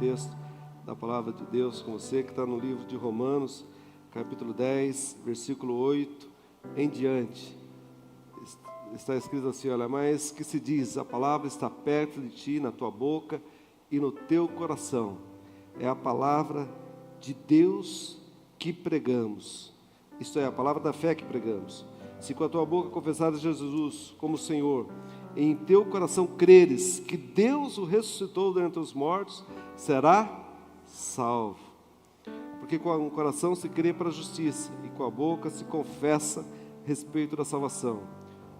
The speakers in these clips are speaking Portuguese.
texto da palavra de Deus com você, que está no livro de Romanos, capítulo 10, versículo 8 em diante. Está escrito assim, olha, mas que se diz, a palavra está perto de ti, na tua boca e no teu coração. É a palavra de Deus que pregamos. Isto é, a palavra da fé que pregamos. Se com a tua boca confessares Jesus como Senhor, e em teu coração creres que Deus o ressuscitou dentre os mortos, será salvo. Porque com o coração se crê para a justiça, e com a boca se confessa a respeito da salvação.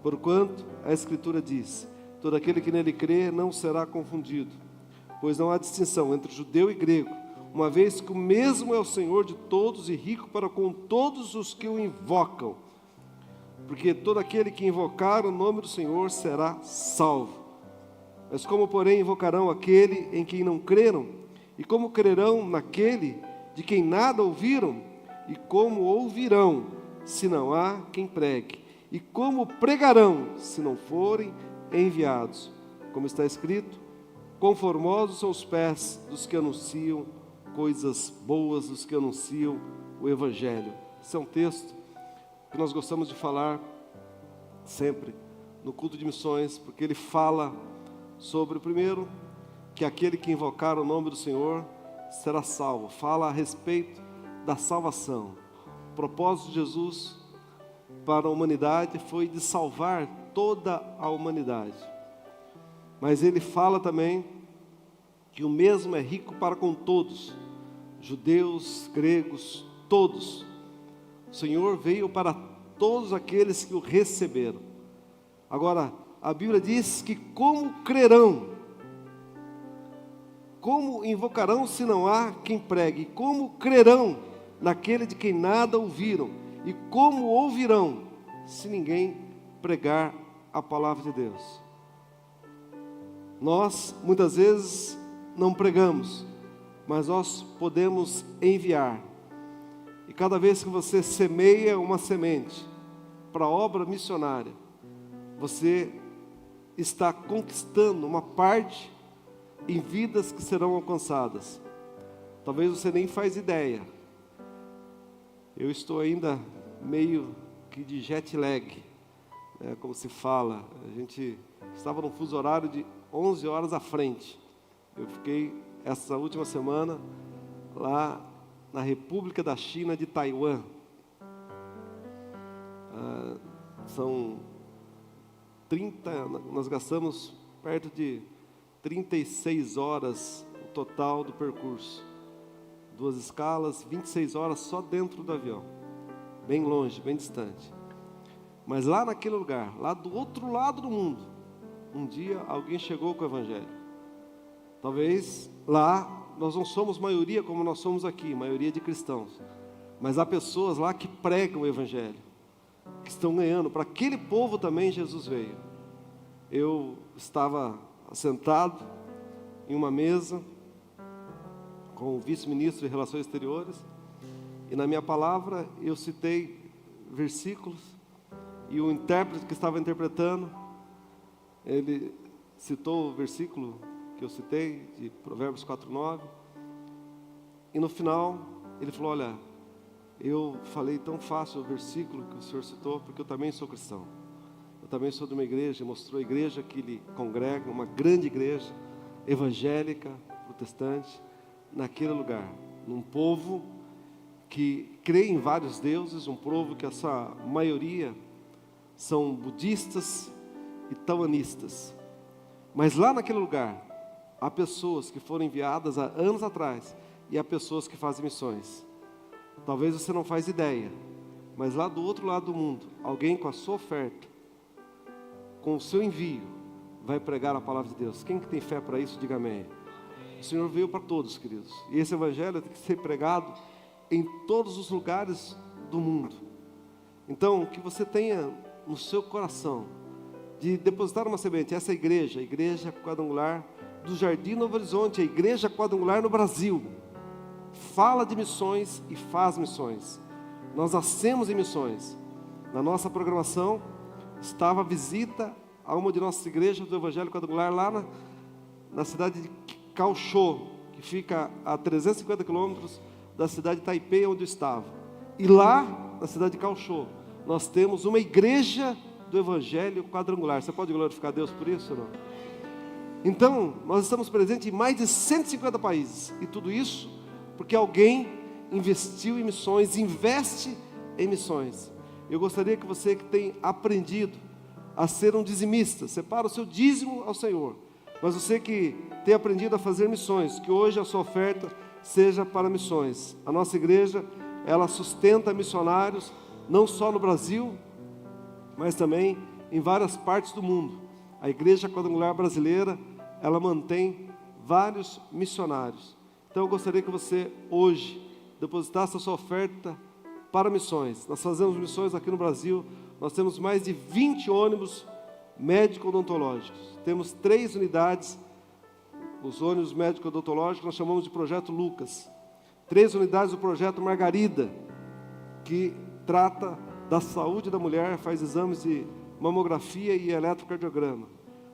Porquanto a Escritura diz, todo aquele que nele crê não será confundido, pois não há distinção entre judeu e grego, uma vez que o mesmo é o Senhor de todos e rico para com todos os que o invocam. Porque todo aquele que invocar o nome do Senhor será salvo. Mas como, porém, invocarão aquele em quem não creram? E como crerão naquele de quem nada ouviram? E como ouvirão, se não há quem pregue? E como pregarão, se não forem enviados? Como está escrito, conformosos são os pés dos que anunciam coisas boas, dos que anunciam o Evangelho. Esse é um texto que nós gostamos de falar sempre no culto de missões, porque ele fala sobre, primeiro, que aquele que invocar o nome do Senhor será salvo. Fala a respeito da salvação. O propósito de Jesus para a humanidade foi de salvar toda a humanidade. Mas ele fala também que o mesmo é rico para com todos, judeus, gregos, todos. O Senhor veio para todos aqueles que o receberam. Agora, a Bíblia diz que como crerão? Como invocarão se não há quem pregue? Como crerão naquele de quem nada ouviram? E como ouvirão se ninguém pregar a palavra de Deus? Nós, muitas vezes, não pregamos, mas nós podemos enviar. E cada vez que você semeia uma semente para a obra missionária, você está conquistando uma parte em vidas que serão alcançadas. Talvez você nem faz ideia. Eu estou ainda meio que de jet lag, né, como se fala. A gente estava num fuso horário de 11 horas à frente. Eu fiquei essa última semana lá na República da China de Taiwan. São 30, nós gastamos perto de 36 horas o total do percurso. 2 escalas, 26 horas só dentro do avião. Bem longe, bem distante. Mas lá naquele lugar, lá do outro lado do mundo, um dia alguém chegou com o Evangelho. Talvez lá nós não somos maioria como nós somos aqui, maioria de cristãos. Mas há pessoas lá que pregam o Evangelho, que estão ganhando. Para aquele povo também Jesus veio. Eu estava sentado em uma mesa com o vice-ministro de Relações Exteriores, e na minha palavra eu citei versículos, e o intérprete que estava interpretando, ele citou o versículo que eu citei, de Provérbios 4:9, e no final ele falou, olha, eu falei tão fácil o versículo que o senhor citou, porque eu também sou cristão. Eu também sou de uma igreja, mostrou a igreja que ele congrega, uma grande igreja, evangélica, protestante, naquele lugar. Num povo que crê em vários deuses, um povo que essa maioria são budistas e taoístas. Mas lá naquele lugar, há pessoas que foram enviadas há anos atrás, e há pessoas que fazem missões. Talvez você não faz ideia, mas lá do outro lado do mundo, alguém com a sua oferta, com o seu envio, vai pregar a palavra de Deus. Quem que tem fé para isso, diga amém. O Senhor veio para todos, queridos. E esse Evangelho tem que ser pregado em todos os lugares do mundo. Então, que você tenha no seu coração de depositar uma semente. Essa igreja, a Igreja Quadrangular do Jardim Novo Horizonte, a Igreja Quadrangular no Brasil, fala de missões e faz missões. Nós nascemos em missões. Na nossa programação estava a visita a uma de nossas igrejas do Evangelho Quadrangular lá na cidade de Kaohsiung, que que fica a 350 quilômetros da cidade de Taipei, onde eu estava. E lá, na cidade de Kaohsiung, nós temos uma igreja do Evangelho Quadrangular. Você pode glorificar a Deus por isso ou não? Então, nós estamos presentes em mais de 150 países. E tudo isso porque alguém investiu em missões, investe em missões. Eu gostaria que você que tem aprendido a ser um dizimista, separa o seu dízimo ao Senhor. Mas você que tem aprendido a fazer missões, que hoje a sua oferta seja para missões. A nossa igreja, ela sustenta missionários, não só no Brasil, mas também em várias partes do mundo. A Igreja Quadrangular Brasileira, ela mantém vários missionários. Então eu gostaria que você hoje depositasse a sua oferta para missões. Nós fazemos missões aqui no Brasil, nós temos mais de 20 ônibus médico-odontológicos. Temos 3 unidades, os ônibus médico-odontológicos, nós chamamos de Projeto Lucas. 3 unidades do Projeto Margarida, que trata da saúde da mulher, faz exames de mamografia e eletrocardiograma.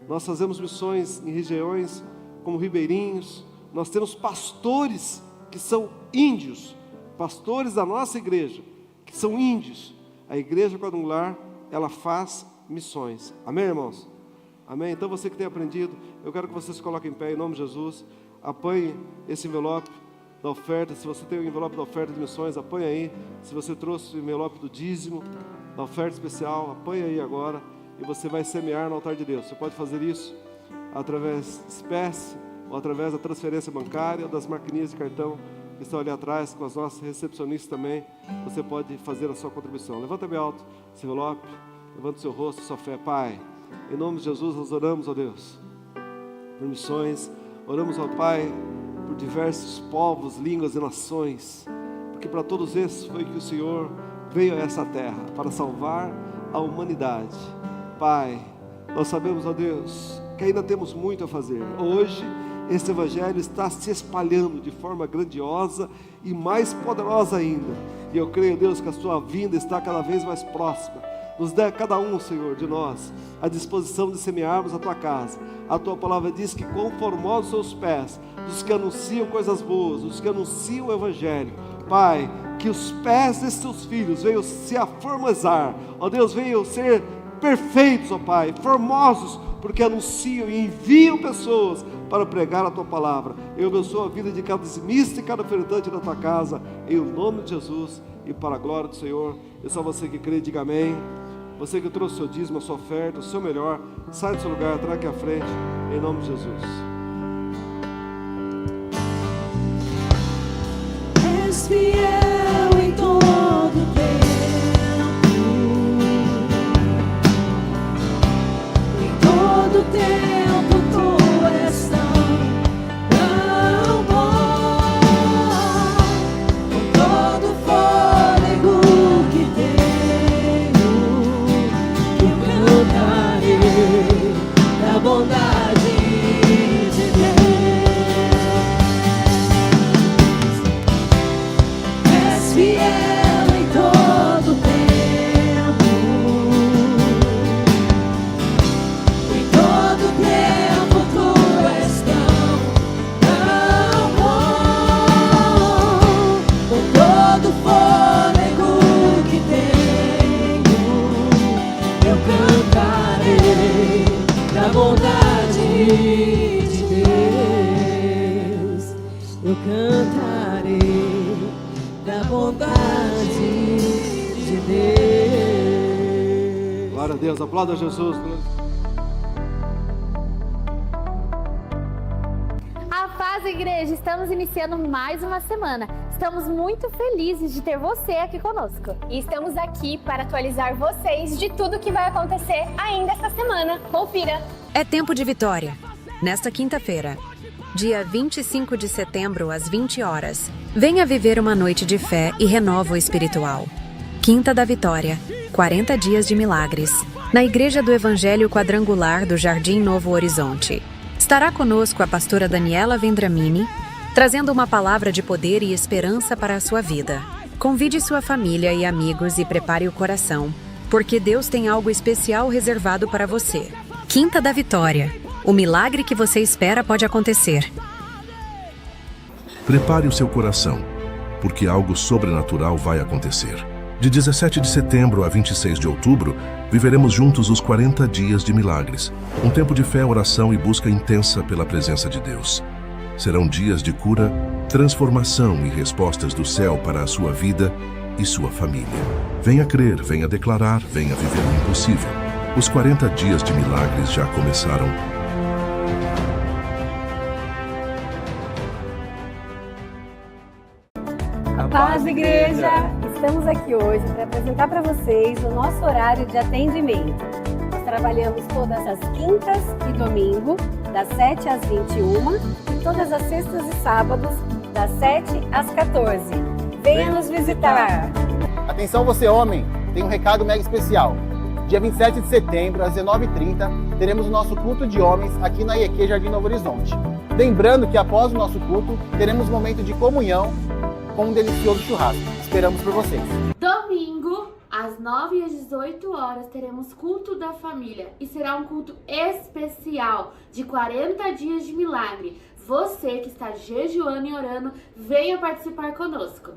Nós fazemos missões em regiões como Ribeirinhos. Nós temos pastores que são índios, pastores da nossa igreja, que são índios. A Igreja Quadrangular, ela faz missões. Amém, irmãos? Amém? Então você que tem aprendido, eu quero que você se coloque em pé em nome de Jesus. Apanhe esse envelope da oferta. Se você tem o envelope da oferta de missões, apanhe aí. Se você trouxe o envelope do dízimo, da oferta especial, apanhe aí agora. E você vai semear no altar de Deus. Você pode fazer isso através de espécie, ou através da transferência bancária, ou das maquininhas de cartão que estão ali atrás, com as nossas recepcionistas também. Você pode fazer a sua contribuição. Levanta bem alto esse envelope, levanta o seu rosto, sua fé. Pai, em nome de Jesus, nós oramos, ó Deus, por missões. Oramos, ó Pai, por diversos povos, línguas e nações, porque para todos esses foi que o Senhor veio a essa terra, para salvar a humanidade. Pai, nós sabemos, ó Deus, que ainda temos muito a fazer. Hoje, esse Evangelho está se espalhando de forma grandiosa e mais poderosa ainda. E eu creio, Deus, que a sua vinda está cada vez mais próxima. Nos dê a cada um, Senhor, de nós, a disposição de semearmos a tua casa. A tua palavra diz que quão formosos são os pés dos que anunciam coisas boas, dos que anunciam o Evangelho. Pai, que os pés desses teus filhos venham se aformosar, ó Deus, venham ser perfeitos, ó Pai, formosos, porque anunciam e enviam pessoas para pregar a tua palavra. Eu abençoo a vida de cada dizimista e cada ofertante da tua casa, em nome de Jesus e para a glória do Senhor. E só você que crê, diga amém. Você que trouxe o seu dízimo, a sua oferta, o seu melhor, sai do seu lugar, traga aqui à frente, em nome de Jesus. És fiel em todo tempo, em todo tempo tu és tão bom, com todo fôlego que tenho, eu cantarei da bondade de Deus. És fiel em todo tempo, em todo tempo tu és tão bom, com todo fôlego que tenho, eu cantarei da bondade de Deus. Eu cantarei da bondade de Deus. Glória a Deus, aplauda Jesus. A paz, igreja! Estamos iniciando mais uma semana. Estamos muito felizes de ter você aqui conosco. E estamos aqui para atualizar vocês de tudo que vai acontecer ainda esta semana. Confira! É tempo de vitória. Nesta quinta-feira, dia 25 de setembro, às 20 horas, venha viver uma noite de fé e renovo espiritual. Quinta da Vitória, 40 dias de milagres, na Igreja do Evangelho Quadrangular do Jardim Novo Horizonte. Estará conosco a pastora Daniela Vendramini, trazendo uma palavra de poder e esperança para a sua vida. Convide sua família e amigos e prepare o coração, porque Deus tem algo especial reservado para você. Quinta da Vitória. O milagre que você espera pode acontecer. Prepare o seu coração, porque algo sobrenatural vai acontecer. De 17 de setembro a 26 de outubro, viveremos juntos os 40 dias de milagres. Um tempo de fé, oração e busca intensa pela presença de Deus. Serão dias de cura, transformação e respostas do céu para a sua vida e sua família. Venha crer, venha declarar, venha viver o impossível. Os 40 dias de milagres já começaram. Paz, igreja! Estamos aqui hoje para apresentar para vocês o nosso horário de atendimento. Nós trabalhamos todas as quintas e domingo, das 7 às 21, e todas as sextas e sábados, das 7 às 14. Venha nos visitar! Atenção você homem, tem um recado mega especial. Dia 27 de setembro, às 19h30, teremos o nosso culto de homens aqui na IEQ Jardim Novo Horizonte. Lembrando que após o nosso culto, teremos um momento de comunhão com um delicioso churrasco. Esperamos por vocês. Domingo, às 9 e às 18 horas, teremos culto da família e será um culto especial de 40 dias de milagre. Você que está jejuando e orando, venha participar conosco.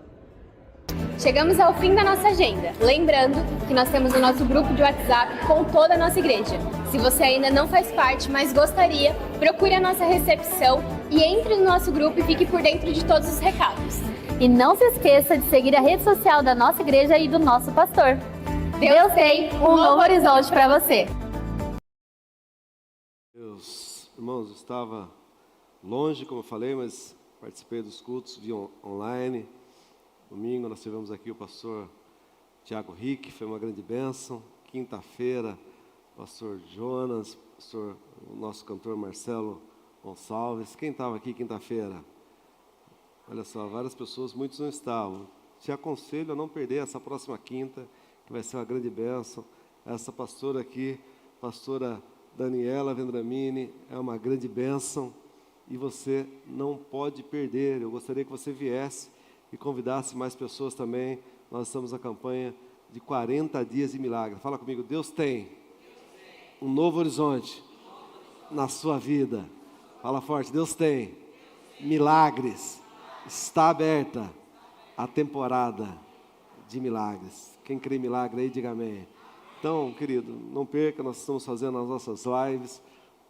Chegamos ao fim da nossa agenda. Lembrando que nós temos o nosso grupo de WhatsApp com toda a nossa igreja. Se você ainda não faz parte, mas gostaria, procure a nossa recepção e entre no nosso grupo e fique por dentro de todos os recados. E não se esqueça de seguir a rede social da nossa igreja e do nosso pastor. Deus tem um novo horizonte para você. Meus irmãos, eu estava longe, como eu falei, mas participei dos cultos via online. Domingo nós tivemos aqui o pastor Tiago Rick, foi uma grande bênção. Quinta-feira, pastor Jonas, o nosso cantor Marcelo Gonçalves. Quem estava aqui quinta-feira? Olha só, várias pessoas, muitos não estavam. Te aconselho a não perder essa próxima quinta, que vai ser uma grande bênção. Essa pastora aqui, pastora Daniela Vendramini, é uma grande bênção e você não pode perder. Eu gostaria que você viesse e convidasse mais pessoas também. Nós estamos na campanha de 40 dias de milagre. Fala comigo, Deus tem um novo horizonte na sua vida. Fala forte, Deus tem milagres. Está aberta a temporada de milagres. Quem crê em milagre aí, diga amém. Então, querido, não perca, nós estamos fazendo as nossas lives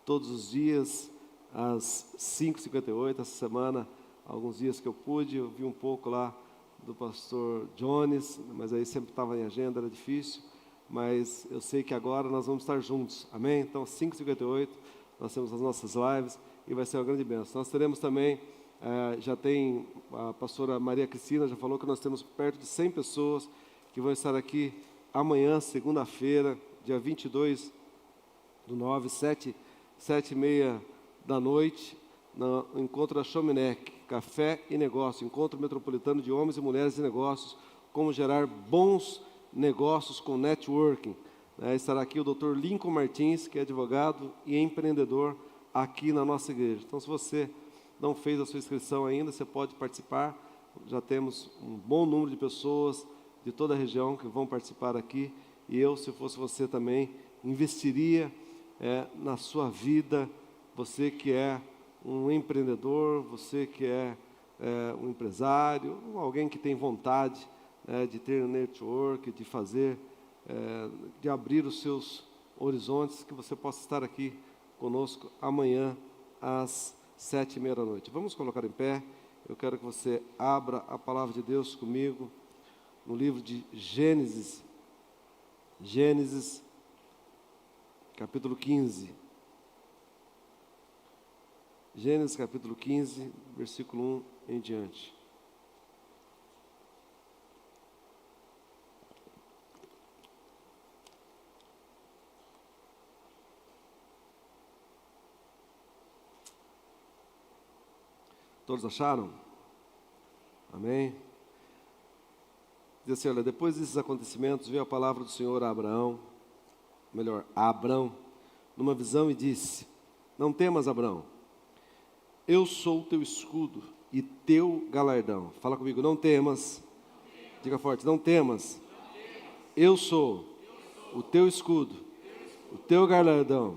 todos os dias, às 5h58, essa semana, alguns dias que eu pude, eu vi um pouco lá do pastor Jones, mas aí sempre estava em agenda, era difícil, mas eu sei que agora nós vamos estar juntos, amém? Então, 5h58, nós temos as nossas lives e vai ser uma grande bênção. Nós teremos também, já tem a pastora Maria Cristina, já falou que nós temos perto de 100 pessoas que vão estar aqui amanhã, segunda-feira, dia 22/9, 7h30 da noite, no encontro da Chominec, Café e Negócio, encontro metropolitano de homens e mulheres de negócios, como gerar bons negócios com networking. Estará aqui o Dr. Lincoln Martins, que é advogado e empreendedor aqui na nossa igreja. Então, se você não fez a sua inscrição ainda, você pode participar. Já temos um bom número de pessoas de toda a região que vão participar aqui. E eu, se fosse você também, investiria na sua vida. Você que é um empreendedor, você que é um empresário, alguém que tem vontade de ter um network, de fazer, de abrir os seus horizontes, que você possa estar aqui conosco amanhã às 7h30 da noite. Vamos colocar em pé. Eu quero que você abra a palavra de Deus comigo no livro de Gênesis, capítulo 15. Gênesis capítulo 15, versículo 1 em diante. Todos acharam? Amém? Diz assim, olha, depois desses acontecimentos, veio a palavra do Senhor a Abraão, a Abrão, numa visão e disse, não temas, Abrão, eu sou o teu escudo e teu galardão. Fala comigo, não temas. Diga forte, não temas. Eu sou o teu escudo, o teu galardão.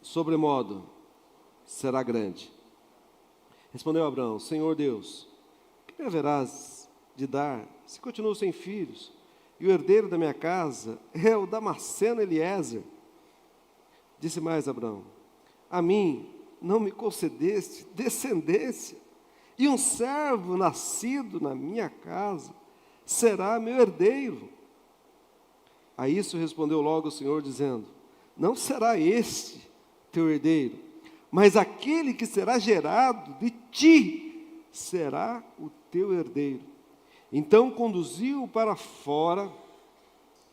Sobremodo será grande. Respondeu Abraão: Senhor Deus, o que me haverás de dar se continuo sem filhos? E o herdeiro da minha casa é o Damasceno Eliezer. Disse mais Abraão: a mim não me concedeste descendência, e um servo nascido na minha casa será meu herdeiro. A isso respondeu logo o Senhor, dizendo: não será este teu herdeiro, mas aquele que será gerado de ti será o teu herdeiro. Então conduziu-o para fora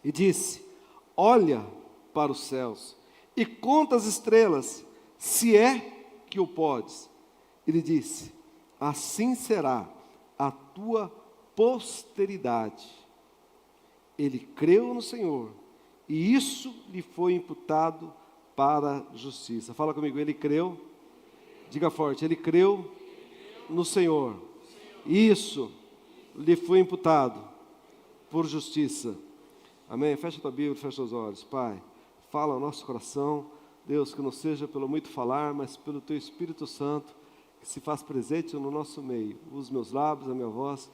e disse: olha para os céus e conta as estrelas, se é que o podes. Ele disse: assim será a tua posteridade. Ele creu no Senhor, e isso lhe foi imputado para a justiça. Fala comigo, ele creu. Diga forte, ele creu no Senhor. Isso lhe foi imputado por justiça. Amém? Fecha a tua Bíblia, fecha os olhos. Pai, fala ao nosso coração, Deus, que não seja pelo muito falar, mas pelo teu Espírito Santo, que se faz presente no nosso meio. Os meus lábios, a minha voz,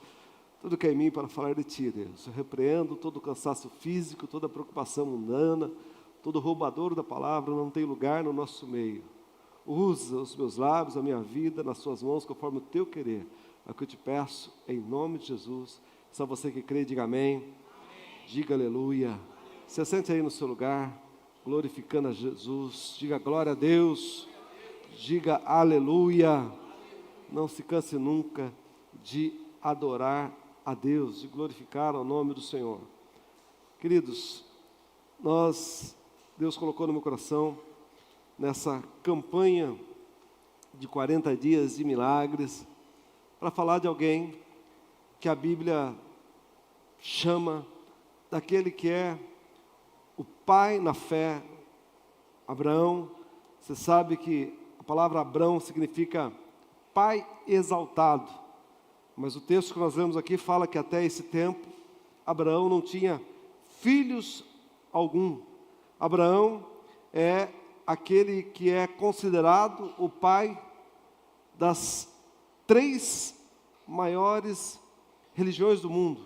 tudo que é em mim para falar de ti, Deus. Eu repreendo todo o cansaço físico, toda a preocupação mundana, todo roubador da palavra não tem lugar no nosso meio. Usa os meus lábios, a minha vida, nas suas mãos, conforme o teu querer. É o que eu te peço, em nome de Jesus. Só você que crê, diga amém. Amém. Diga aleluia. Se assente aí no seu lugar, glorificando a Jesus. Diga glória a Deus. Diga aleluia. Não se canse nunca de adorar a Deus, de glorificar o nome do Senhor. Queridos, Deus colocou no meu coração, nessa campanha de 40 dias de milagres, para falar de alguém que a Bíblia chama daquele que é o pai na fé, Abraão. Você sabe que a palavra Abraão significa pai exaltado, mas o texto que nós lemos aqui fala que até esse tempo, Abraão não tinha filhos algum. Abraão é aquele que é considerado o pai das 3 maiores religiões do mundo.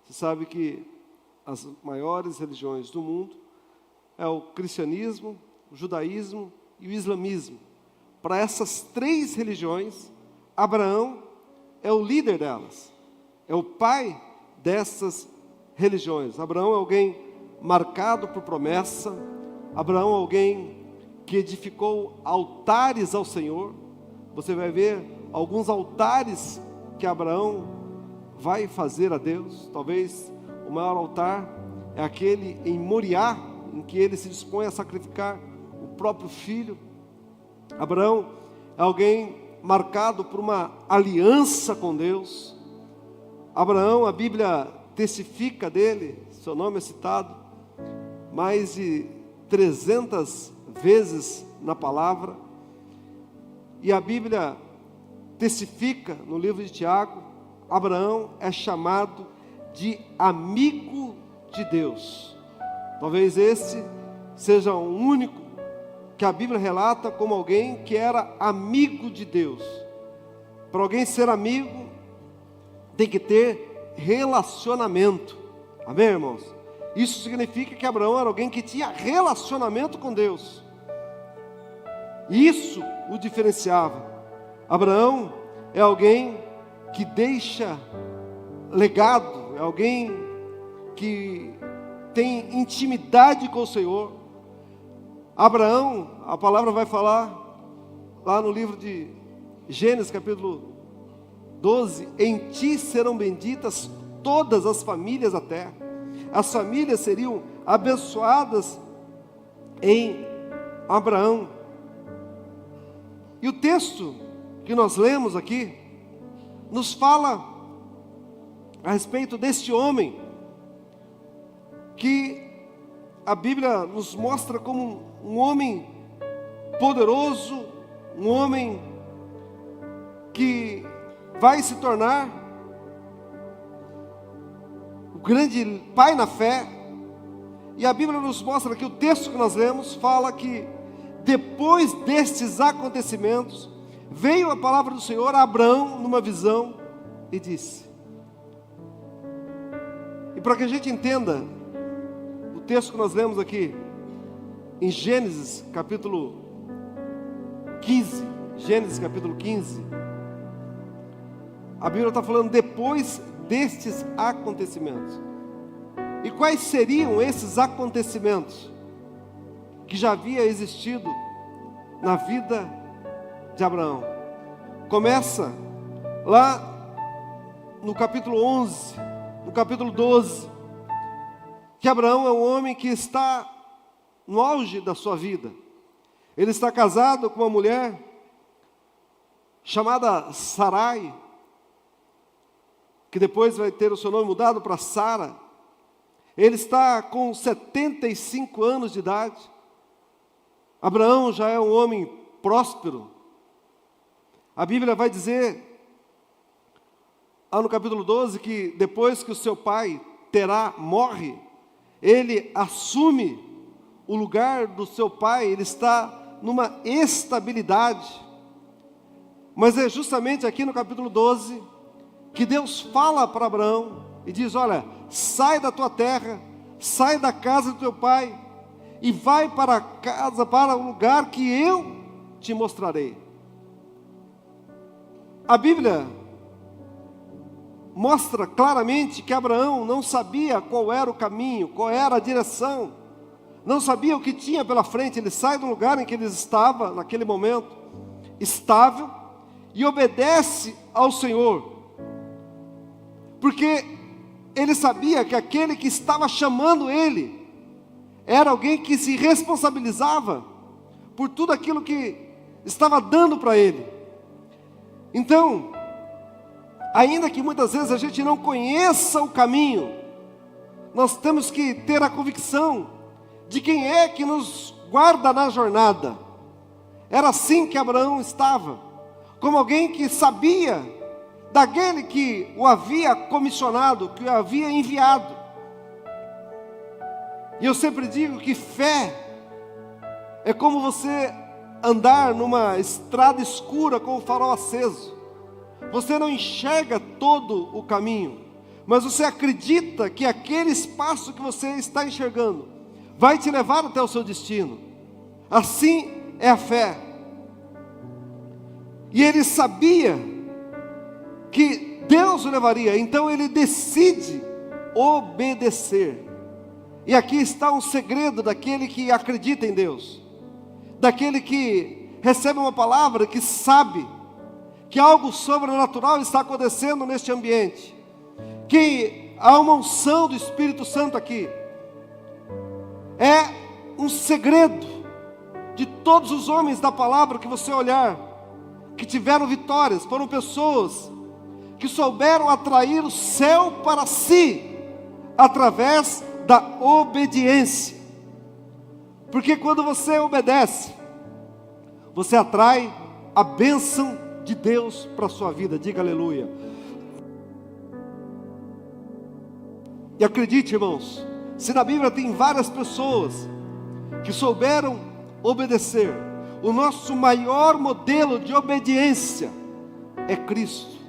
Você sabe que as maiores religiões do mundo é o cristianismo, o judaísmo e o islamismo. Para essas 3 religiões, Abraão é o líder delas, é o pai dessas religiões. Abraão é alguém marcado por promessa. Abraão é alguém que edificou altares ao Senhor. Você vai ver alguns altares que Abraão vai fazer a Deus. Talvez o maior altar é aquele em Moriá, em que ele se dispõe a sacrificar o próprio filho. Abraão é alguém marcado por uma aliança com Deus. Abraão, a Bíblia testifica dele, seu nome é citado mais de 300 vezes na palavra. E a Bíblia testifica no livro de Tiago, Abraão é chamado de amigo de Deus. Talvez esse seja o único que a Bíblia relata como alguém que era amigo de Deus. Para alguém ser amigo, tem que ter relacionamento. Amém, irmãos? Isso significa que Abraão era alguém que tinha relacionamento com Deus. Isso o diferenciava. Abraão é alguém que deixa legado, é alguém que tem intimidade com o Senhor. Abraão, a palavra vai falar lá no livro de Gênesis, capítulo 12: em ti serão benditas todas as famílias da terra. As famílias seriam abençoadas em Abraão. E o texto que nós lemos aqui nos fala a respeito deste homem que a Bíblia nos mostra como um homem poderoso, um homem que vai se tornar o grande pai na fé. E a Bíblia nos mostra que o texto que nós lemos fala que depois destes acontecimentos veio a palavra do Senhor a Abraão numa visão e disse. E para que a gente entenda o texto que nós lemos aqui, em Gênesis capítulo 15, a Bíblia está falando depois destes acontecimentos. E quais seriam esses acontecimentos que já havia existido na vida de Abraão? Começa lá no capítulo 11, no capítulo 12, que Abraão é um homem que está no auge da sua vida. Ele está casado com uma mulher chamada Sarai, que depois vai ter o seu nome mudado para Sara. Ele está com 75 anos de idade. Abraão já é um homem próspero. A Bíblia vai dizer, lá no capítulo 12, que depois que o seu pai Terá morre, ele assume o lugar do seu pai, ele está numa estabilidade. Mas é justamente aqui no capítulo 12 que Deus fala para Abraão e diz: olha, sai da tua terra, sai da casa do teu pai e vai para a casa, para o lugar que eu te mostrarei. A Bíblia mostra claramente que Abraão não sabia qual era o caminho, qual era a direção, não sabia o que tinha pela frente. Ele sai do lugar em que ele estava, naquele momento, estável, e obedece ao Senhor, porque ele sabia que aquele que estava chamando ele, era alguém que se responsabilizava por tudo aquilo que estava dando para ele. Então, ainda que muitas vezes a gente não conheça o caminho, nós temos que ter a convicção de quem é que nos guarda na jornada. Era assim que Abraão estava, como alguém que sabia daquele que o havia comissionado, que o havia enviado. E eu sempre digo que fé é como você andar numa estrada escura com o farol aceso. Você não enxerga todo o caminho, mas você acredita que aquele espaço que você está enxergando vai te levar até o seu destino. Assim é a fé. E ele sabia que Deus o levaria, então ele decide obedecer. E aqui está um segredo daquele que acredita em Deus, daquele que recebe uma palavra, que sabe que algo sobrenatural está acontecendo neste ambiente, que há uma unção do Espírito Santo aqui. É um segredo de todos os homens da palavra que você olhar, que tiveram vitórias, foram pessoas que souberam atrair o céu para si, através da obediência. Porque quando você obedece, você atrai a bênção de Deus para a sua vida. Diga aleluia. E acredite, irmãos, se na Bíblia tem várias pessoas que souberam obedecer, o nosso maior modelo de obediência é Cristo.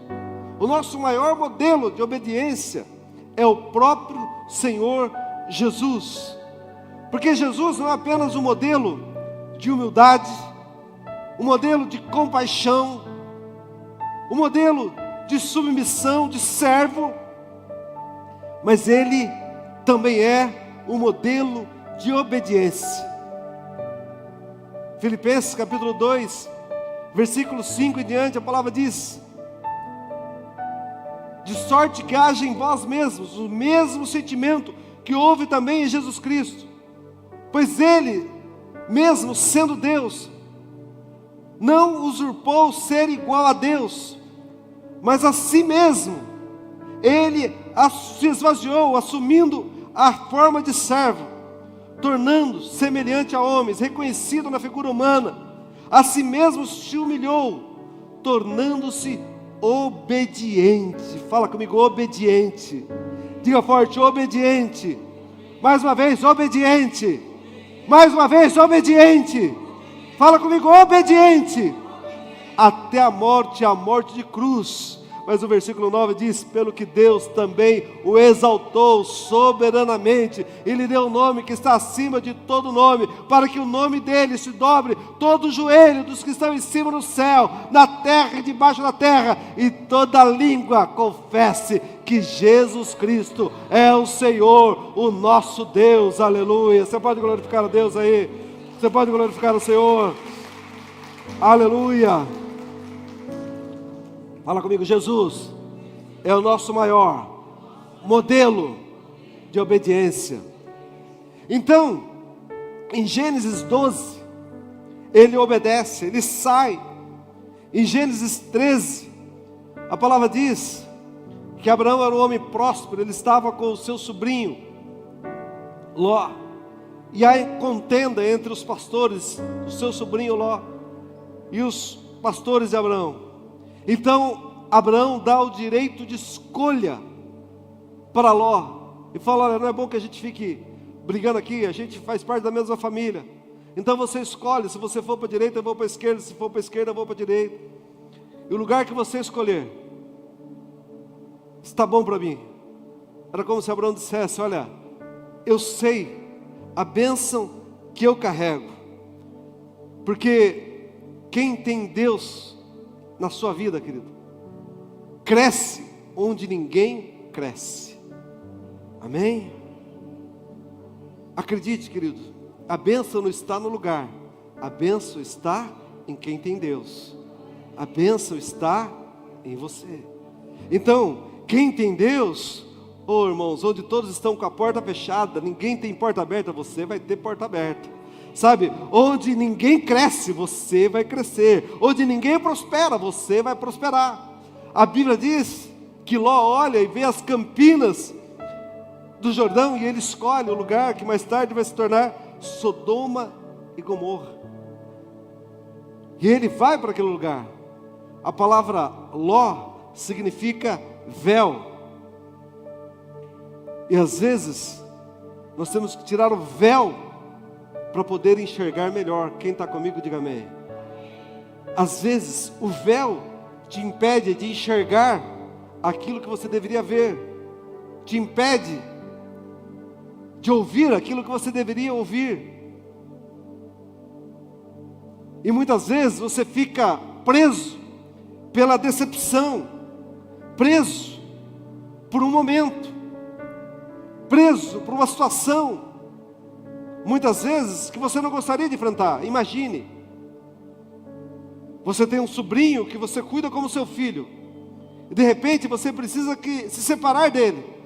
O nosso maior modelo de obediência é o próprio Senhor Jesus. Porque Jesus não é apenas um modelo de humildade, um modelo de compaixão, um modelo de submissão, de servo, mas Ele também é um modelo de obediência. Filipenses capítulo 2, versículo 5 em diante, a palavra diz: de sorte que haja em vós mesmos o mesmo sentimento que houve também em Jesus Cristo, pois Ele, mesmo sendo Deus, não usurpou ser igual a Deus, mas a si mesmo, Ele se esvaziou, assumindo a forma de servo, tornando-se semelhante a homens, reconhecido na figura humana, a si mesmo se humilhou, tornando-se obediente. Fala comigo, obediente. Diga forte, obediente. Mais uma vez, obediente. Mais uma vez, obediente. Fala comigo, obediente. até a morte de cruz. Mas o versículo 9 diz: pelo que Deus também o exaltou soberanamente, e lhe deu um nome que está acima de todo nome, para que o nome dele se dobre todo o joelho dos que estão em cima do céu, na terra e debaixo da terra, e toda língua confesse que Jesus Cristo é o Senhor, o nosso Deus. Aleluia. Você pode glorificar a Deus aí? Você pode glorificar o Senhor? Aleluia. Fala comigo. Jesus é o nosso maior modelo de obediência. Então, em Gênesis 12, ele obedece, ele sai. Em Gênesis 13, a palavra diz que Abraão era um homem próspero, ele estava com o seu sobrinho Ló, e há contenda entre os pastores, o seu sobrinho Ló e os pastores de Abraão. Então Abraão dá o direito de escolha para Ló e fala: olha, não é bom que a gente fique brigando aqui, a gente faz parte da mesma família, então você escolhe, se você for para a direita eu vou para a esquerda, se for para a esquerda eu vou para a direita, e o lugar que você escolher está bom para mim. Era como se Abraão dissesse: olha, eu sei a bênção que eu carrego, porque quem tem Deus na sua vida, querido, cresce onde ninguém cresce. Amém? Acredite, querido, a bênção não está no lugar, a bênção está em quem tem Deus, a bênção está em você. Então, quem tem Deus, oh irmãos, onde todos estão com a porta fechada, ninguém tem porta aberta, você vai ter porta aberta. Sabe, onde ninguém cresce, você vai crescer. Onde ninguém prospera, você vai prosperar. A Bíblia diz que Ló olha e vê as campinas do Jordão, e ele escolhe o lugar que mais tarde vai se tornar Sodoma e Gomorra. E ele vai para aquele lugar. A palavra Ló significa véu. E às vezes nós temos que tirar o véu para poder enxergar melhor. Quem está comigo, diga amém. Às vezes o véu te impede de enxergar aquilo que você deveria ver, te impede de ouvir aquilo que você deveria ouvir, e muitas vezes você fica preso pela decepção, preso por um momento, preso por uma situação, muitas vezes que você não gostaria de enfrentar. Imagine, você tem um sobrinho que você cuida como seu filho, e de repente você precisa se separar dele.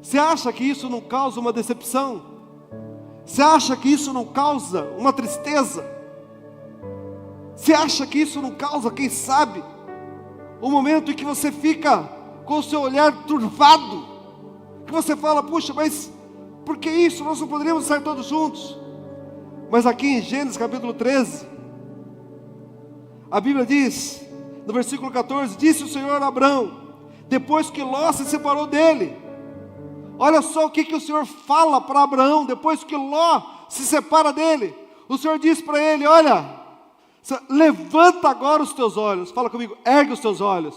Você acha que isso não causa uma decepção? Você acha que isso não causa uma tristeza? Você acha que isso não causa, quem sabe, um momento em que você fica com o seu olhar turvado, que você fala: puxa, mas por que isso? Nós não poderíamos estar todos juntos. Mas aqui em Gênesis capítulo 13, a Bíblia diz, no versículo 14: disse o Senhor a Abrão, depois que Ló se separou dele. Olha só o que o Senhor fala para Abraão, depois que Ló se separa dele. O Senhor diz para ele: olha, levanta agora os teus olhos. Fala comigo: ergue os teus olhos.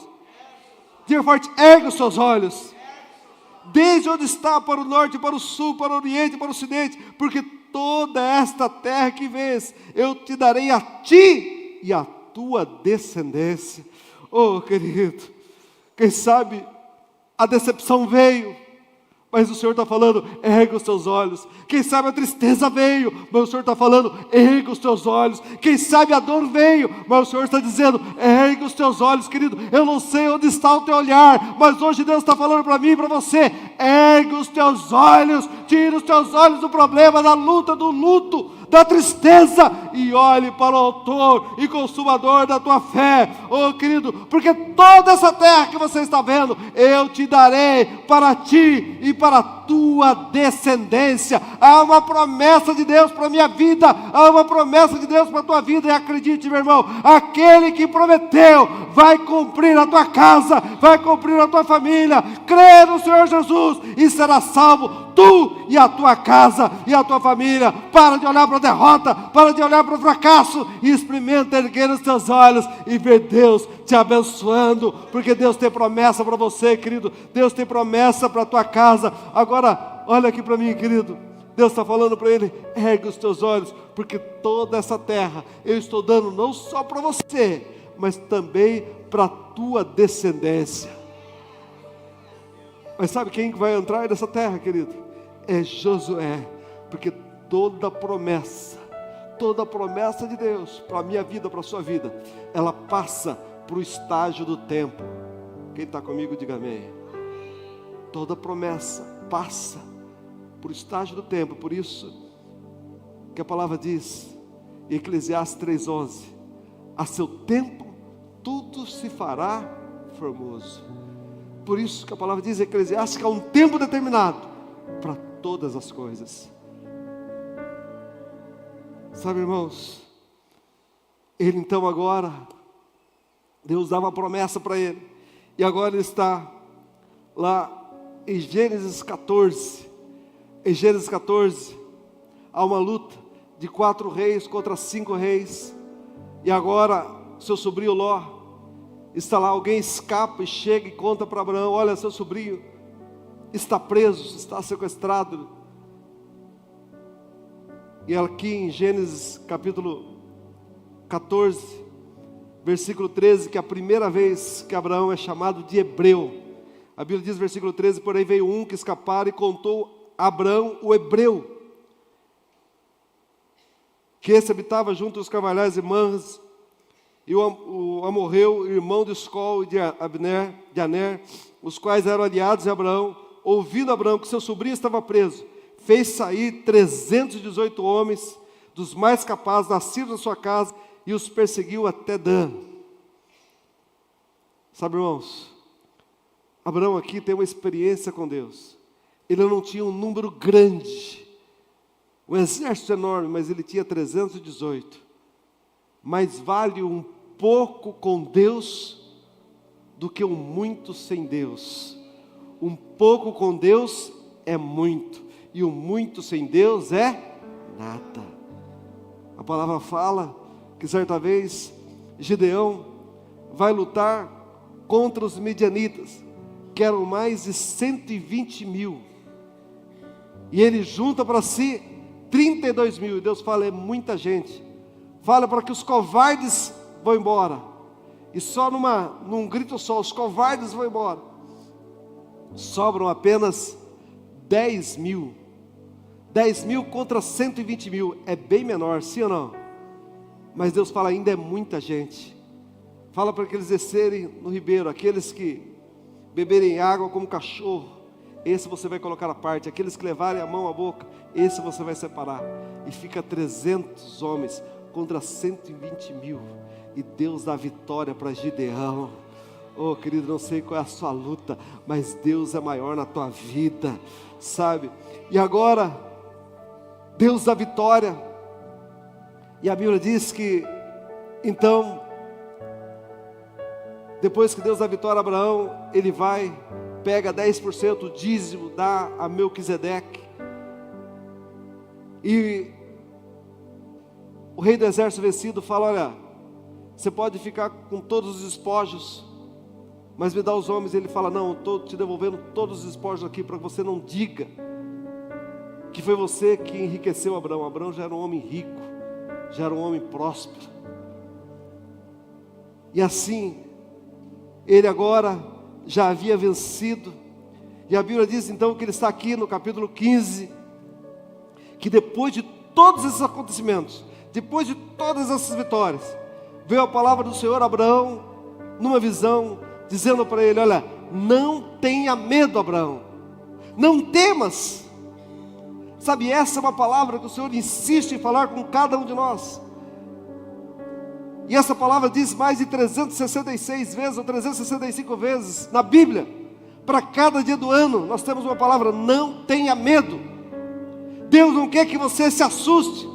Diga forte: ergue os teus olhos. Desde onde está, para o norte, para o sul, para o oriente, para o ocidente, porque toda esta terra que vês, eu te darei a ti e a tua descendência. Oh, querido, quem sabe a decepção veio, mas o Senhor está falando: ergue os teus olhos. Quem sabe a tristeza veio, mas o Senhor está falando: ergue os teus olhos. Quem sabe a dor veio, mas o Senhor está dizendo: ergue os teus olhos, querido. Eu não sei onde está o teu olhar, mas hoje Deus está falando para mim e para você: ergue os teus olhos, tira os teus olhos do problema, da luta, do luto, da tristeza, e olhe para o autor e consumador da tua fé. Oh, querido, porque toda essa terra que você está vendo, eu te darei para ti e para a tua descendência. Há uma promessa de Deus para a minha vida, há uma promessa de Deus para a tua vida, e acredite, meu irmão, aquele que prometeu vai cumprir a tua casa, vai cumprir a tua família. Crê no Senhor Jesus e será salvo tu e a tua casa e a tua família. Para de olhar para a derrota, para de olhar para o fracasso e experimenta erguer os teus olhos e ver Deus te abençoando, porque Deus tem promessa para você, querido. Deus tem promessa para a tua casa. Agora, olha aqui para mim, querido. Deus está falando para ele: ergue os teus olhos, porque toda essa terra eu estou dando não só para você, mas também para a tua descendência. Mas sabe quem vai entrar nessa terra, querido? É Josué, porque toda promessa de Deus para a minha vida, para a sua vida, ela passa para o estágio do tempo. Quem está comigo, diga amém. Toda promessa passa para o estágio do tempo. Por isso que a palavra diz em Eclesiastes 3:11: a seu tempo tudo se fará formoso. Por isso que a palavra diz em Eclesiastes que há um tempo determinado para todas as coisas. Sabe, irmãos, ele então agora, Deus dava uma promessa para ele, e agora ele está lá em Gênesis 14. Em Gênesis 14 há uma luta de 4 reis contra 5 reis, e agora seu sobrinho Ló está lá. Alguém escapa e chega e conta para Abraão: olha, seu sobrinho está preso, está sequestrado. E aqui em Gênesis capítulo 14, versículo 13, que é a primeira vez que Abraão é chamado de hebreu. A Bíblia diz, versículo 13: porém veio um que escapara e contou a Abraão o hebreu, que esse habitava junto aos carvalhais de Manres, e o amorreu, irmão de Escol e de Aner, os quais eram aliados de Abraão. Ouvindo Abraão que seu sobrinho estava preso, fez sair 318 homens, dos mais capazes, nascidos na sua casa, e os perseguiu até Dan. Sabe, irmãos, Abraão aqui tem uma experiência com Deus. Ele não tinha um número grande, um exército enorme, mas ele tinha 318. Mais vale um pouco com Deus do que um muito sem Deus. Um pouco com Deus é muito, e o muito sem Deus é nada. A palavra fala que certa vez Gideão vai lutar contra os midianitas, que eram mais de 120 mil, e ele junta para si 32 mil, e Deus fala: é muita gente. Fala para que os covardes vão embora, e só num grito só, os covardes vão embora. Sobram apenas 10 mil. 10 mil contra 120 mil, é bem menor, sim ou não? Mas Deus fala: ainda é muita gente. Fala para que eles descerem no ribeiro, aqueles que beberem água como cachorro, esse você vai colocar à parte. Aqueles que levarem a mão à boca, esse você vai separar. E fica 300 homens contra 120 mil, e Deus dá vitória para Gideão. Oh, querido, não sei qual é a sua luta, mas Deus é maior na tua vida, sabe? E agora, Deus dá vitória, e a Bíblia diz que, então, depois que Deus dá vitória a Abraão, ele vai, pega 10% do dízimo, dá a Melquisedeque, e o rei do exército vencido fala: olha, você pode ficar com todos os despojos, mas me dá os homens. Ele fala: não, estou te devolvendo todos os despojos aqui, para que você não diga que foi você que enriqueceu Abraão. Abraão já era um homem rico, já era um homem próspero. E assim, ele agora já havia vencido. E a Bíblia diz então que ele está aqui no capítulo 15, que depois de todos esses acontecimentos, depois de todas essas vitórias, veio a palavra do Senhor a Abraão, numa visão, dizendo para ele: olha, não tenha medo, Abraão, não temas. Sabe, essa é uma palavra que o Senhor insiste em falar com cada um de nós. E essa palavra diz mais de 366 vezes, ou 365 vezes, na Bíblia. Para cada dia do ano, nós temos uma palavra: não tenha medo. Deus não quer que você se assuste.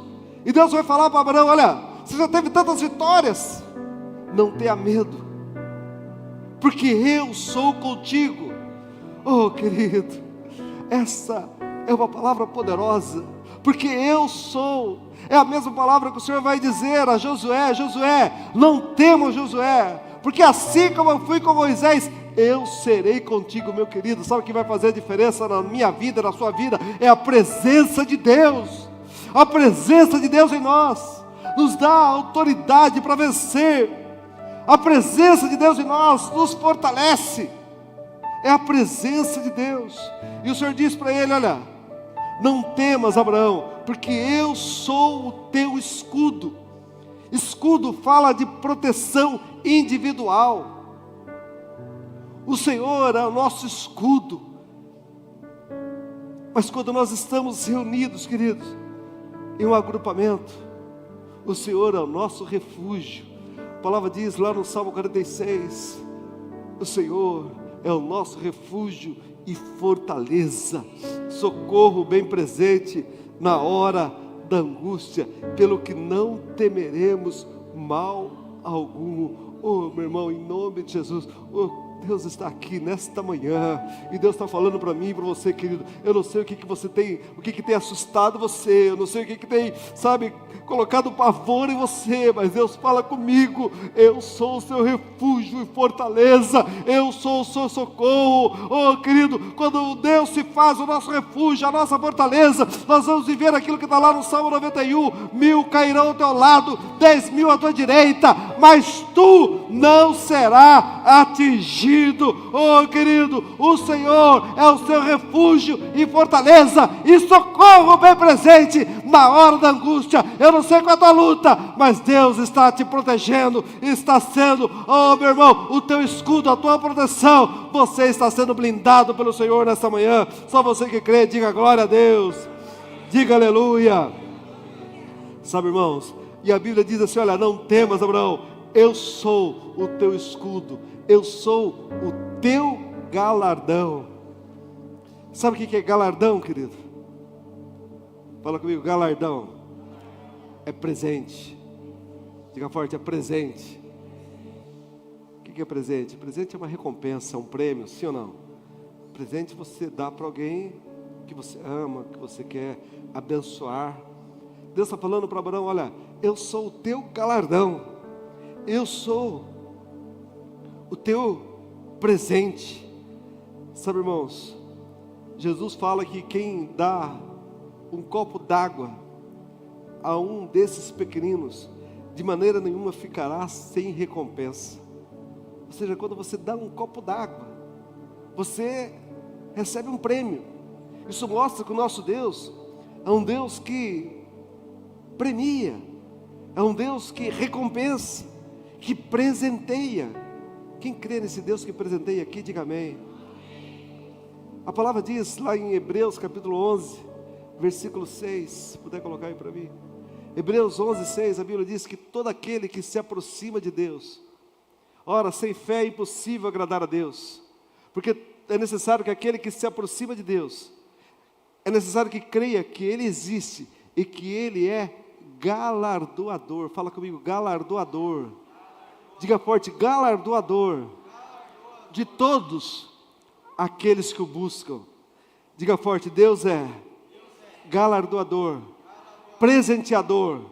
E Deus vai falar para Abraão: olha, você já teve tantas vitórias, não tenha medo, porque eu sou contigo. Oh, querido, essa é uma palavra poderosa, porque eu sou, é a mesma palavra que o Senhor vai dizer a Josué: Josué, não temas, Josué, porque assim como eu fui com Moisés, eu serei contigo, meu querido. Sabe o que vai fazer a diferença na minha vida, na sua vida? É a presença de Deus. A presença de Deus em nós nos dá autoridade para vencer. A presença de Deus em nós nos fortalece. É a presença de Deus. E o Senhor diz para ele: olha, não temas, Abraão, porque eu sou o teu escudo. Escudo fala de proteção individual. O Senhor é o nosso escudo. Mas quando nós estamos reunidos, queridos, em um agrupamento, o Senhor é o nosso refúgio. A palavra diz lá no Salmo 46, o Senhor é o nosso refúgio e fortaleza, socorro bem presente na hora da angústia, pelo que não temeremos mal algum. Oh, meu irmão, em nome de Jesus, Deus está aqui nesta manhã, e Deus está falando para mim e para você, querido. Eu não sei o que você tem, o que tem assustado você, eu não sei o que tem, sabe, colocado pavor em você, mas Deus fala comigo: eu sou o seu refúgio e fortaleza, eu sou o seu socorro. Oh, querido, quando Deus se faz o nosso refúgio, a nossa fortaleza, nós vamos viver aquilo que está lá no Salmo 91, 1000 cairão ao teu lado, 10.000 à tua direita, mas tu não serás atingido. Oh, querido, o Senhor é o seu refúgio e fortaleza e socorro bem presente na hora da angústia. Eu não sei qual é a tua luta, mas Deus está te protegendo, está sendo, oh meu irmão, o teu escudo, a tua proteção. Você está sendo blindado pelo Senhor nesta manhã. Só você que crê, diga glória a Deus, diga aleluia. Sabe, irmãos, e a Bíblia diz assim: olha, não temas, Abraão, eu sou o teu escudo, eu sou o teu galardão. Sabe o que é galardão, querido? Fala comigo: galardão é presente. Diga forte: é presente. O que é presente? Presente é uma recompensa, um prêmio, sim ou não? Presente você dá para alguém que você ama, que você quer abençoar. Deus está falando para Abraão: olha, eu sou o teu galardão, eu sou o teu presente. Sabe, irmãos, Jesus fala que quem dá um copo d'água a um desses pequeninos, de maneira nenhuma ficará sem recompensa. Ou seja, quando você dá um copo d'água, você recebe um prêmio. Isso mostra que o nosso Deus é um Deus que premia, é um Deus que recompensa, que presenteia. Quem crê nesse Deus que presenteia aqui, diga amém. A palavra diz lá em Hebreus capítulo 11, versículo 6, se puder colocar aí para mim. Hebreus 11, 6, a Bíblia diz que todo aquele que se aproxima de Deus, ora, sem fé é impossível agradar a Deus, porque é necessário que aquele que se aproxima de Deus, é necessário que creia que Ele existe e que Ele é galardoador. Fala comigo: galardoador. Diga forte: galardoador de todos aqueles que o buscam. Diga forte: Deus é galardoador, presenteador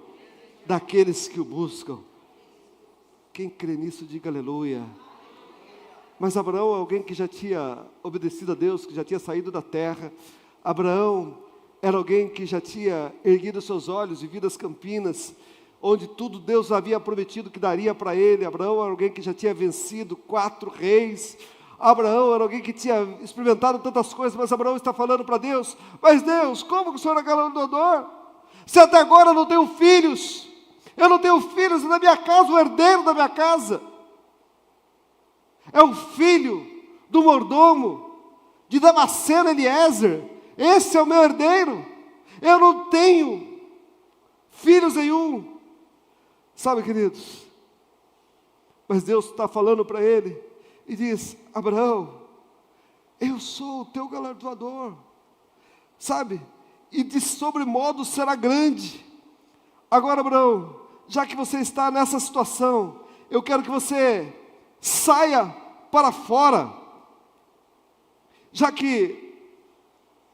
daqueles que o buscam. Quem crê nisso, diga aleluia. Mas Abraão é alguém que já tinha obedecido a Deus, que já tinha saído da terra. Abraão era alguém que já tinha erguido seus olhos e visto as campinas, onde tudo Deus havia prometido que daria para ele. Abraão era alguém que já tinha vencido 4 reis. Abraão era alguém que tinha experimentado tantas coisas, mas Abraão está falando para Deus: mas Deus, como que o Senhor é galardoador? Se até agora eu não tenho filhos, eu não tenho filhos na minha casa, o herdeiro da minha casa é o filho do mordomo de Damasceno Eliezer, esse é o meu herdeiro, eu não tenho filhos nenhum. Sabe, queridos, mas Deus está falando para ele e diz: Abraão, eu sou o teu galardoador, sabe, e de sobremodo será grande. Agora, Abraão, já que você está nessa situação, eu quero que você saia para fora, já que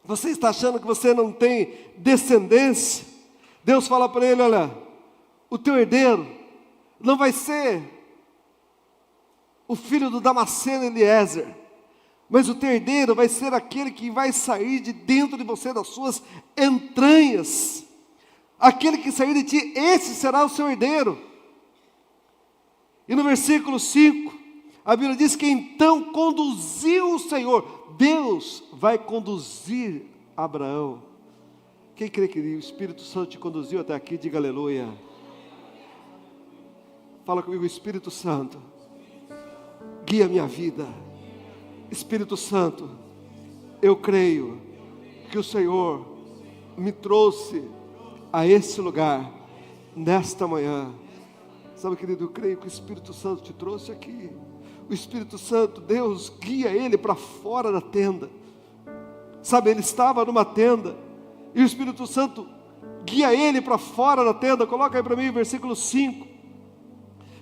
Você está achando que você não tem descendência? Deus fala para ele: olha, o teu herdeiro não vai ser o filho do Damasceno Eliezer, mas o teu herdeiro vai ser aquele que vai sair de dentro de você, das suas entranhas. Aquele que sair de ti, esse será o seu herdeiro. E no versículo 5, a Bíblia diz que então conduziu o Senhor. Deus vai conduzir Abraão. Quem crê que o Espírito Santo te conduziu até aqui, diga aleluia. Fala comigo: Espírito Santo, guia minha vida. Espírito Santo, eu creio que o Senhor me trouxe a esse lugar, nesta manhã. Sabe, querido, eu creio que o Espírito Santo te trouxe aqui. O Espírito Santo, Deus guia ele para fora da tenda. Sabe, ele estava numa tenda, e o Espírito Santo guia ele para fora da tenda. Coloca aí para mim o versículo 5,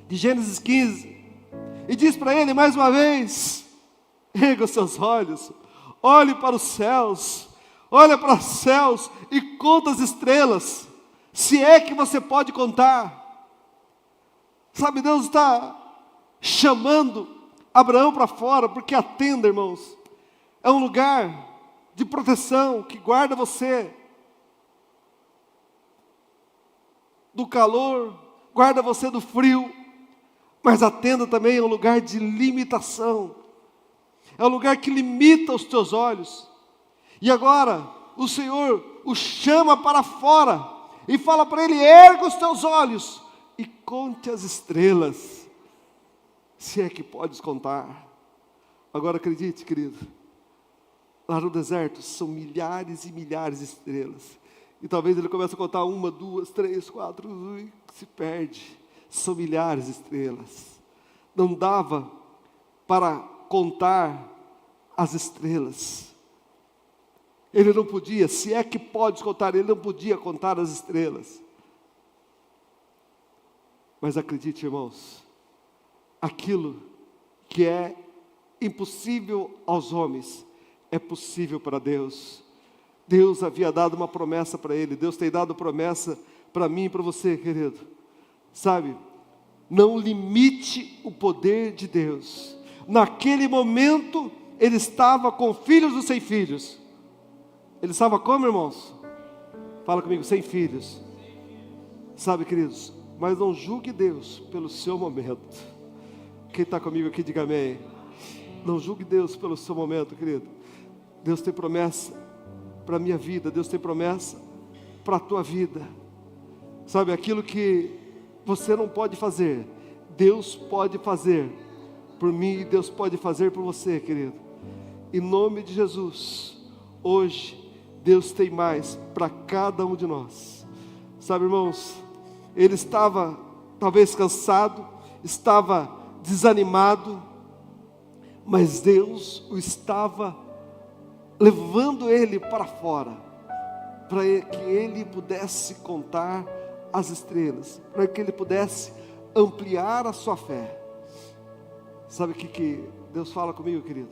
de Gênesis 15, e diz para ele mais uma vez: erga os seus olhos, olhe para os céus, olha para os céus e conta as estrelas, se é que você pode contar. Sabe, Deus está chamando Abraão para fora, porque a tenda, irmãos, é um lugar de proteção que guarda você do calor, guarda você do frio, mas a tenda também é um lugar de limitação, é um lugar que limita os teus olhos. E agora o Senhor o chama para fora e fala para ele: erga os teus olhos e conte as estrelas, se é que podes contar. Agora acredite, querido, lá no deserto são milhares e milhares de estrelas, e talvez ele comece a contar 1, 2, 3, 4, e se perde. São milhares de estrelas, não dava para contar as estrelas. Ele não podia, se é que pode contar, ele não podia contar as estrelas. Mas acredite, irmãos, aquilo que é impossível aos homens é possível para Deus. Deus havia dado uma promessa para ele. Deus tem dado promessa para mim e para você, querido. Sabe, não limite o poder de Deus. Naquele momento ele estava com filhos ou sem filhos? Ele estava como, irmãos? Fala comigo: sem filhos. Sabe, queridos, mas não julgue Deus pelo seu momento. Quem está comigo aqui, diga amém. Não julgue Deus pelo seu momento, querido. Deus tem promessa para a minha vida, Deus tem promessa para a tua vida. Sabe, aquilo que você não pode fazer, Deus pode fazer por mim e Deus pode fazer por você, querido. Em nome de Jesus, hoje, Deus tem mais para cada um de nós. Sabe, irmãos, ele estava talvez cansado, estava desanimado, mas Deus o estava levando ele para fora, para que ele pudesse contar as estrelas, para que ele pudesse ampliar a sua fé. Sabe o que Deus fala comigo, querido?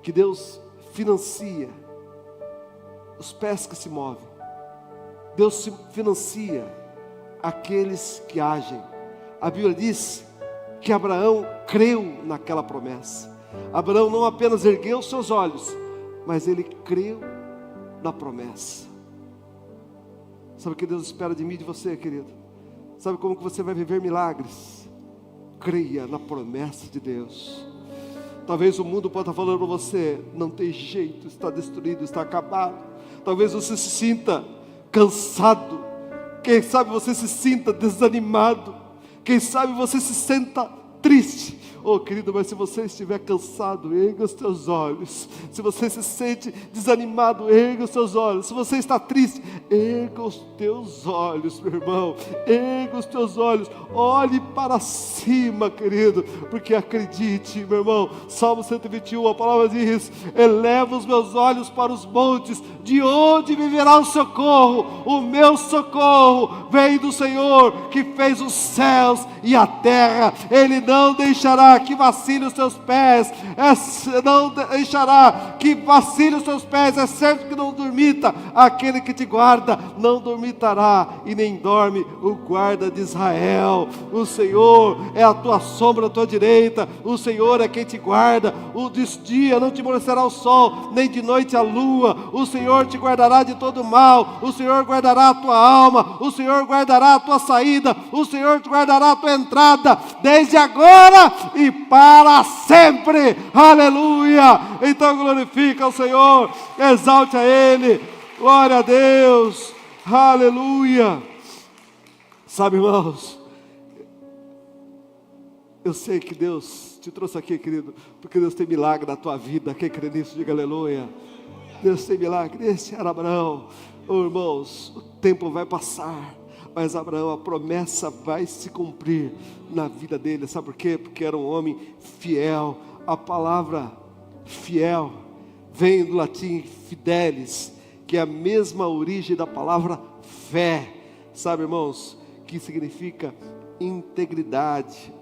Que Deus financia os pés que se movem. Deus financia aqueles que agem. A Bíblia diz que Abraão creu naquela promessa. Abraão não apenas ergueu seus olhos, mas ele creu na promessa. Sabe o que Deus espera de mim e de você, querido? Sabe como que você vai viver milagres? Creia na promessa de Deus. Talvez o mundo possa estar falando para você: não tem jeito, está destruído, está acabado. Talvez você se sinta cansado. Quem sabe você se sinta desanimado. Quem sabe você se sinta triste. Oh, querido, mas se você estiver cansado, erga os teus olhos. Se você se sente desanimado, erga os teus olhos. Se você está triste, erga os teus olhos, meu irmão. Erga os teus olhos. Olhe para cima, querido. Porque acredite, meu irmão, Salmo 121, a palavra diz: eleva os meus olhos para os montes, de onde me virá o socorro? O meu socorro vem do Senhor, que fez os céus e a terra. Ele não deixará deixará que vacile os seus pés, não deixará que vacile os seus pés, é certo que não dormita, aquele que te guarda não dormitará, e nem dorme o guarda de Israel. O Senhor é a tua sombra à tua direita, o Senhor é quem te guarda, de dia não te aborrecerá o sol, nem de noite a lua, o Senhor te guardará de todo mal, o Senhor guardará a tua alma, o Senhor guardará a tua saída, o Senhor te guardará a tua entrada, desde agora e para sempre. Aleluia! Então glorifica o Senhor, exalte a Ele, glória a Deus, aleluia. Sabe, irmãos, eu sei que Deus te trouxe aqui, querido, porque Deus tem milagre na tua vida. Quem crê nisso, diga aleluia. Deus tem milagre. Esse era Abraão. Oh, irmãos, o tempo vai passar, mas Abraão, a promessa vai se cumprir na vida dele. Sabe por quê? Porque era um homem fiel. A palavra fiel vem do latim fidelis, que é a mesma origem da palavra fé. Sabe, irmãos, que significa integridade.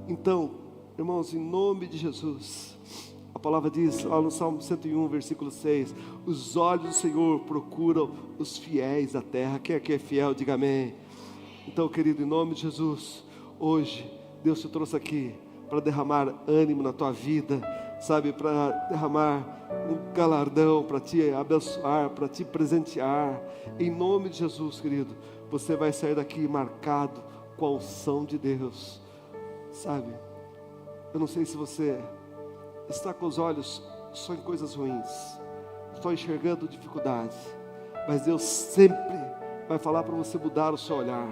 Então, irmãos, em nome de Jesus, a palavra diz lá no Salmo 101, versículo 6, os olhos do Senhor procuram os fiéis da terra. Quem aqui é fiel, diga amém. Então, querido, em nome de Jesus, hoje Deus te trouxe aqui para derramar ânimo na tua vida, sabe, para derramar um galardão, para te abençoar, para te presentear. Em nome de Jesus, querido, você vai sair daqui marcado com a unção de Deus. Sabe, eu não sei se você está com os olhos só em coisas ruins, só enxergando dificuldades, mas Deus sempre vai falar para você mudar o seu olhar.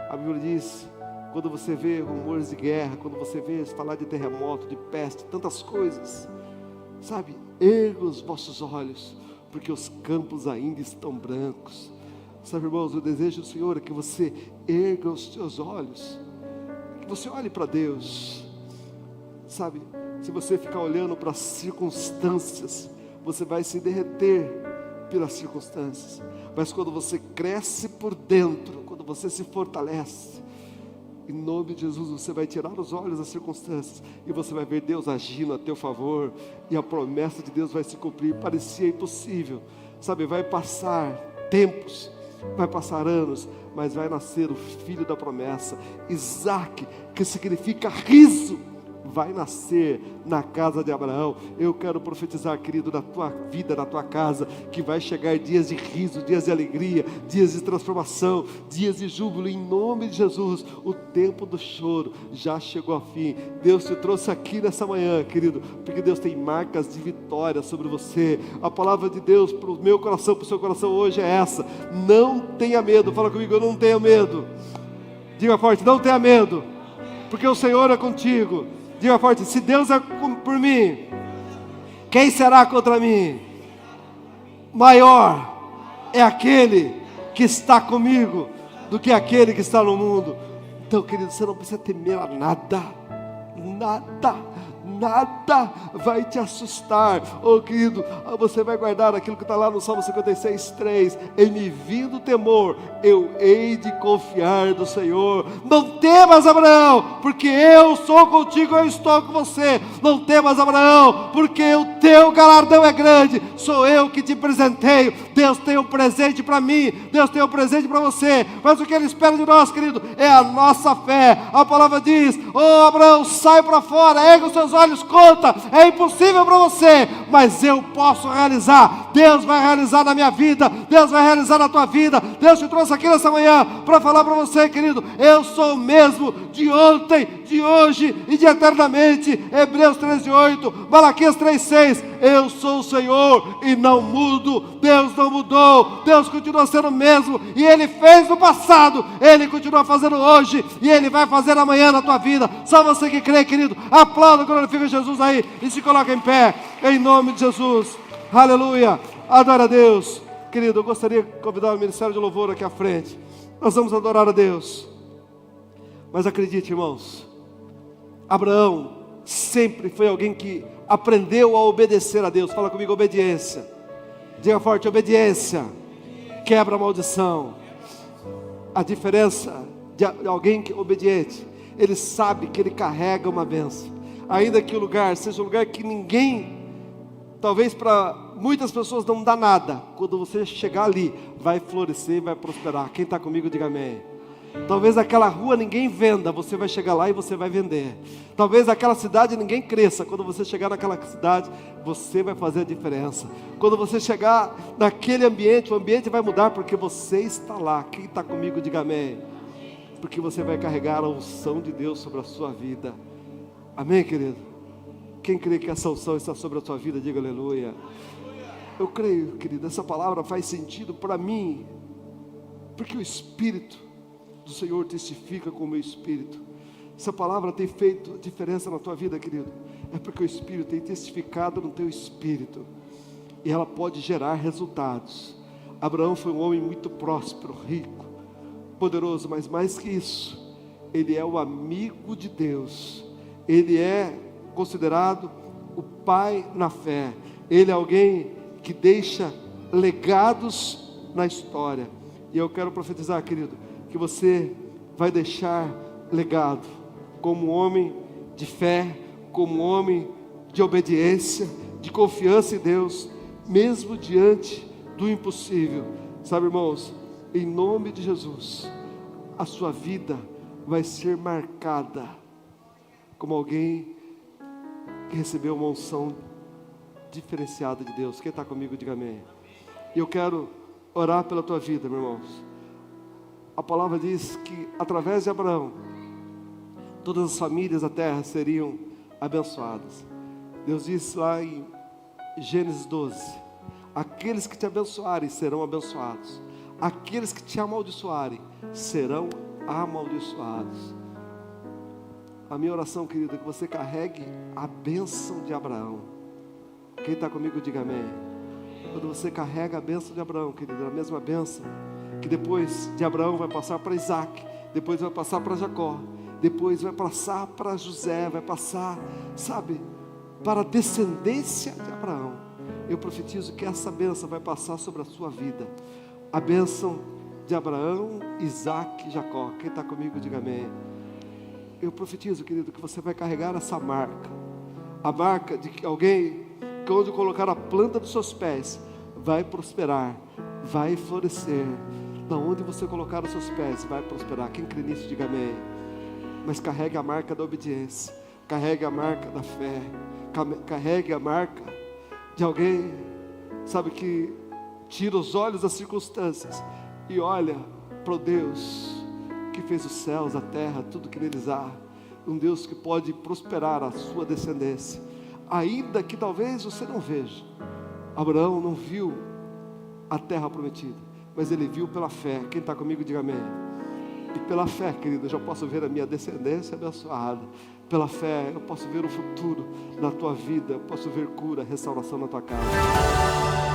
A Bíblia diz, quando você vê rumores de guerra, quando você vê falar de terremoto, de peste, tantas coisas, sabe, erga os vossos olhos, porque os campos ainda estão brancos. Sabe, irmãos, o desejo do Senhor é que você erga os seus olhos, que você olhe para Deus. Sabe, se você ficar olhando para as circunstâncias, você vai se derreter pelas circunstâncias. Mas quando você cresce por dentro, quando você se fortalece, em nome de Jesus, você vai tirar os olhos das circunstâncias e você vai ver Deus agindo a teu favor, e a promessa de Deus vai se cumprir. Parecia impossível, sabe, vai passar tempos, vai passar anos, mas vai nascer o filho da promessa, Isaque, que significa riso, vai nascer na casa de Abraão. Eu quero profetizar, querido, na tua vida, na tua casa, que vai chegar dias de riso, dias de alegria, dias de transformação, dias de júbilo, em nome de Jesus. O tempo do choro já chegou ao fim. Deus te trouxe aqui nessa manhã, querido, porque Deus tem marcas de vitória sobre você. A palavra de Deus para o meu coração, para o seu coração hoje é essa: não tenha medo. Fala comigo, eu não tenho medo. Diga forte, não tenha medo, porque o Senhor é contigo. Diga forte, se Deus é por mim, quem será contra mim? Maior é aquele que está comigo do que aquele que está no mundo. Então, querido, você não precisa temer a nada, nada vai te assustar. Oh, querido, você vai guardar aquilo que está lá no Salmo 56:3. Em me vindo temor, eu hei de confiar no Senhor. Não temas, Abraão, porque eu sou contigo, eu estou com você. Não temas, Abraão, porque o teu galardão é grande. Sou eu que te presenteio. Deus tem um presente para mim, Deus tem um presente para você. Mas o que Ele espera de nós, querido, é a nossa fé. A palavra diz: oh, Abraão, sai para fora, erga os seus olhos, conta, é impossível para você, mas eu posso realizar. Deus vai realizar na minha vida, Deus vai realizar na tua vida. Deus te trouxe aqui nessa manhã para falar para você, querido, eu sou o mesmo de ontem, de hoje e de eternamente. Hebreus 13:8, Malaquias 3:6, eu sou o Senhor e não mudo. Deus não mudou, Deus continua sendo o mesmo, e Ele fez no passado, Ele continua fazendo hoje, e Ele vai fazer amanhã na tua vida. Só você que crê, querido, aplauda, glorifica Jesus aí e se coloca em pé, em nome de Jesus. Aleluia, adora a Deus. Querido, eu gostaria de convidar o Ministério de Louvor aqui à frente. Nós vamos adorar a Deus. Mas acredite, irmãos, Abraão sempre foi alguém que aprendeu a obedecer a Deus. Fala comigo, obediência. Diga forte, obediência quebra a maldição. A diferença de alguém que é obediente, ele sabe que ele carrega uma bênção. ainda que o lugar seja um lugar que ninguém, talvez para muitas pessoas não dá nada, quando você chegar ali, vai florescer, vai prosperar. Quem está comigo, diga amém. Talvez aquela rua ninguém venda, você vai chegar lá e você vai vender. Talvez aquela cidade ninguém cresça, quando você chegar naquela cidade, você vai fazer a diferença. Quando você chegar naquele ambiente, o ambiente vai mudar porque você está lá. Quem está comigo, diga amém. Porque você vai carregar a unção de Deus sobre a sua vida. Amém, querido? Quem crê que essa unção está sobre a sua vida, diga aleluia. Eu creio, querido, essa palavra faz sentido para mim, porque o Espírito do Senhor testifica com o meu espírito. Essa palavra tem feito diferença na tua vida, querido. É porque o Espírito tem testificado no teu espírito. E ela pode gerar resultados. Abraão foi um homem muito próspero, rico, poderoso, mas mais que isso, ele é o amigo de Deus. Ele é considerado o pai na fé. Ele é alguém que deixa legados na história. E eu quero profetizar, querido, que você vai deixar legado como homem de fé, como homem de obediência, de confiança em Deus, mesmo diante do impossível. Sabe, irmãos, em nome de Jesus, a sua vida vai ser marcada como alguém que recebeu uma unção diferenciada de Deus. Quem está comigo, diga amém. E eu quero orar pela tua vida, meus irmãos. A palavra diz que através de Abraão, todas as famílias da terra seriam abençoadas. Deus disse lá em Gênesis 12, aqueles que te abençoarem serão abençoados, aqueles que te amaldiçoarem serão amaldiçoados. A minha oração, querida, é que você carregue a bênção de Abraão. Quem está comigo, diga amém. Quando você carrega a bênção de Abraão, querida, a mesma bênção que depois de Abraão vai passar para Isaac, depois vai passar para Jacó, depois vai passar para José, vai passar, sabe, para a descendência de Abraão. Eu profetizo que essa bênção vai passar sobre a sua vida. A bênção de Abraão, Isaac e Jacó. Quem está comigo, diga amém. Eu profetizo, querido, que você vai carregar essa marca. A marca de que alguém que onde colocar a planta dos seus pés vai prosperar, vai florescer. Na onde você colocar os seus pés vai prosperar. Quem crê nisso, diga amém. Mas carregue a marca da obediência, carregue a marca da fé, carregue a marca de alguém, sabe, que tira os olhos das circunstâncias e olha para o Deus que fez os céus, a terra, tudo que neles há. Um Deus que pode prosperar a sua descendência, ainda que talvez você não veja. Abraão não viu a terra prometida, mas ele viu pela fé. Quem está comigo, diga amém. E pela fé, querido, eu já posso ver a minha descendência abençoada. Pela fé, eu posso ver o futuro na tua vida. Eu posso ver cura, restauração na tua casa.